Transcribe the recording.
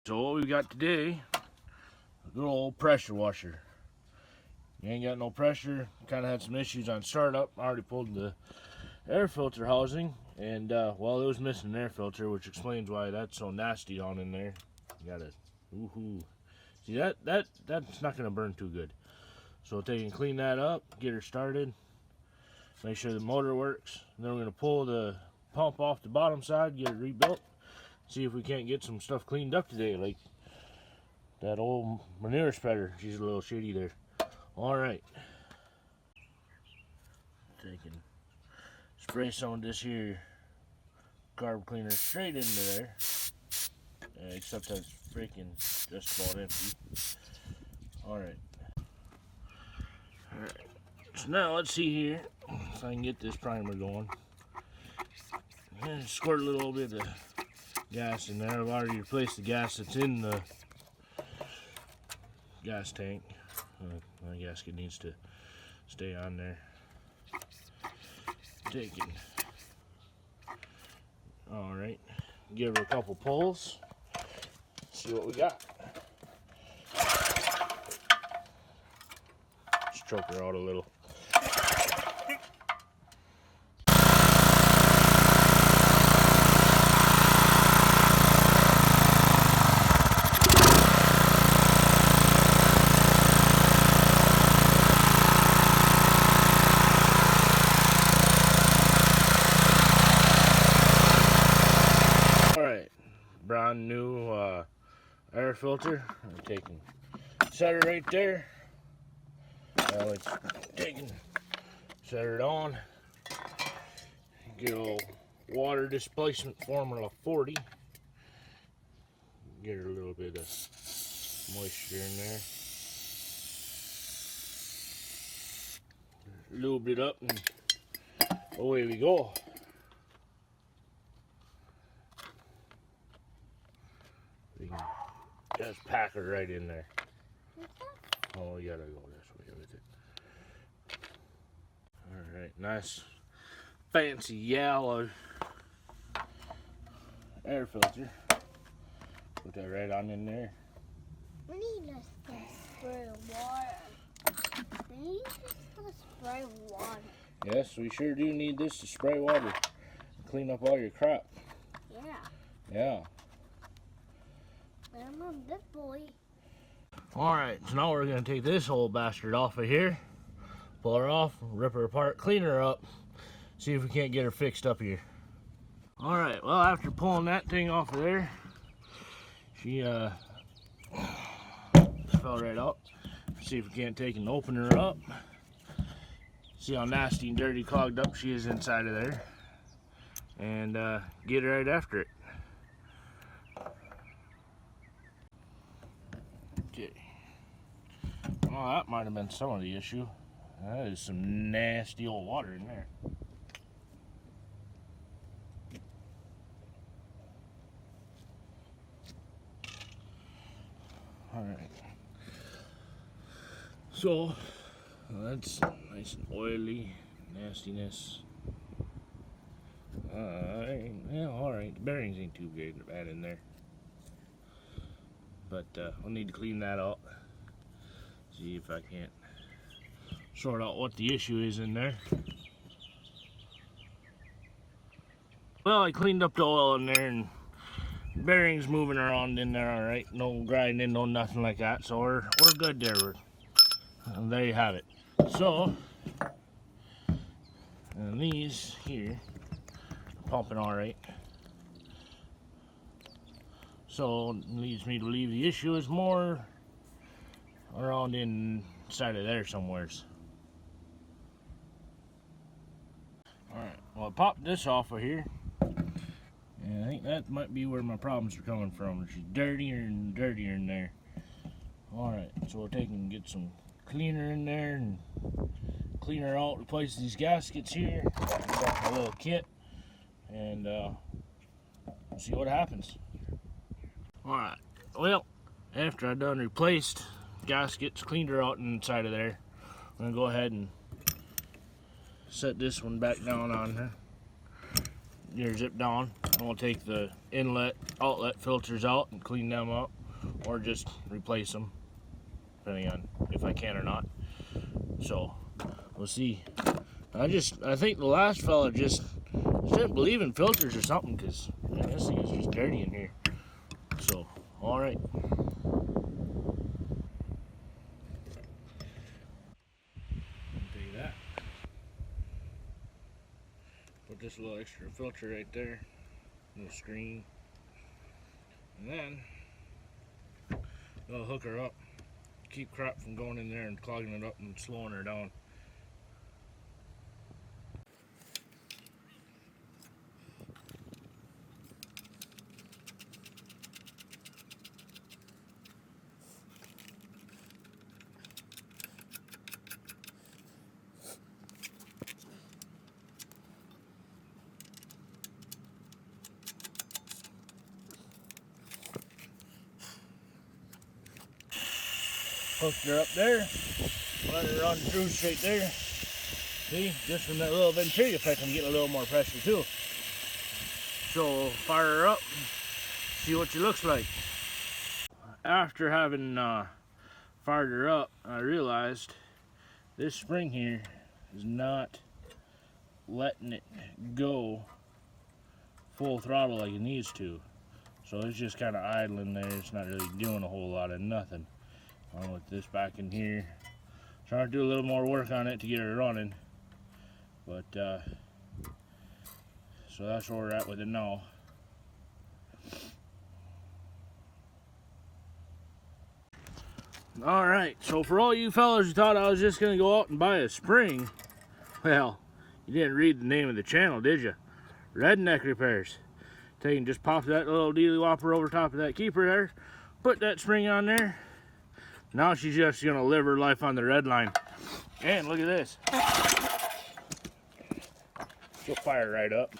So what we got today, a good old pressure washer. You ain't got no pressure, kind of had some issues on startup. I already pulled the air filter housing, and well, it was missing an air filter, which explains why that's so nasty on in there. You gotta, woohoo. See, that's not gonna burn too good. So take and clean that up, get her started, make sure the motor works. Then we're gonna pull the pump off the bottom side, get it rebuilt, see if we can't get some stuff cleaned up today, like that old manure spreader. She's a little shitty there. Alright. Taking, spray some of this here carb cleaner straight into there. Except that's freaking just about empty. Alright. Alright. So now let's see here if I can get this primer going. And squirt a little bit of gas in there. I've already replaced the gas that's in the gas tank. My gasket needs to stay on there. Taking. Alright. Give her a couple pulls. See what we got. Stroke her out a little. Brand new air filter. I'm taking, set her right there. Now it's taking, set it on. Get a little water displacement formula 40. Get her a little bit of moisture in there. Lube it up and away we go. We can just pack her right in there. Oh, you gotta go this way with it. Alright, nice fancy yellow air filter. Put that right on in there. We need to spray water. We need to spray water. Yes, we sure do need this to spray water. Clean up all your crap. Yeah. Yeah. I'm a big boy. Alright, so now we're going to take this whole bastard off of here. Pull her off, rip her apart, clean her up. See if we can't get her fixed up here. Alright, well, after pulling that thing off of there, she fell right out. See if we can't take and open her up. See how nasty and dirty, clogged up she is inside of there. And get right after it. Okay. Well, that might have been some of the issue. That is some nasty old water in there. Alright. So, that's nice and oily nastiness. Yeah, alright. The bearings ain't too bad in there. But we'll need to clean that out. See if I can't sort out what the issue is in there. Well, I cleaned up the oil in there and bearings moving around in there, alright. No grinding, no nothing like that. So we're good there. And there you have it. So, and these here are pumping alright. So it leads me to believe the issue is more around inside of there somewheres. Alright, well I popped this off of here. And I think that might be where my problems are coming from. She's dirtier and dirtier in there. Alright, so we'll take and get some cleaner in there and clean her out, replace these gaskets here. Got my little kit and see what happens. Alright, well, after I done replaced gaskets, cleaned her out inside of there, I'm going to go ahead and set this one back down on her. your zip down, and we'll take the inlet, outlet filters out and clean them up, or just replace them, depending on if I can or not. So we'll see. I think the last fella just didn't believe in filters or something, because this thing is just dirty in here. So, all right. Take that. Put this little extra filter right there, little screen, and then I'll hook her up. Keep crap from going in there and clogging it up and slowing her down. Hooked her up there, let her run through straight there. See, just from that little venturi effect, I'm getting a little more pressure too. So fire her up, see what she looks like. After having fired her up, I realized this spring here is not letting it go full throttle like it needs to. So it's just kind of idling there. It's not really doing a whole lot of nothing. With this back in here, trying to do a little more work on it to get her running, but so that's where we're at with it now. Alright, so for all you fellas who thought I was just gonna go out and buy a spring, well, you didn't read the name of the channel, did you? Redneck Repairs. Take and just pop that little dealy whopper over top of that keeper there, put that spring on there. Now she's just gonna live her life on the red line. And look at this. She'll fire right up.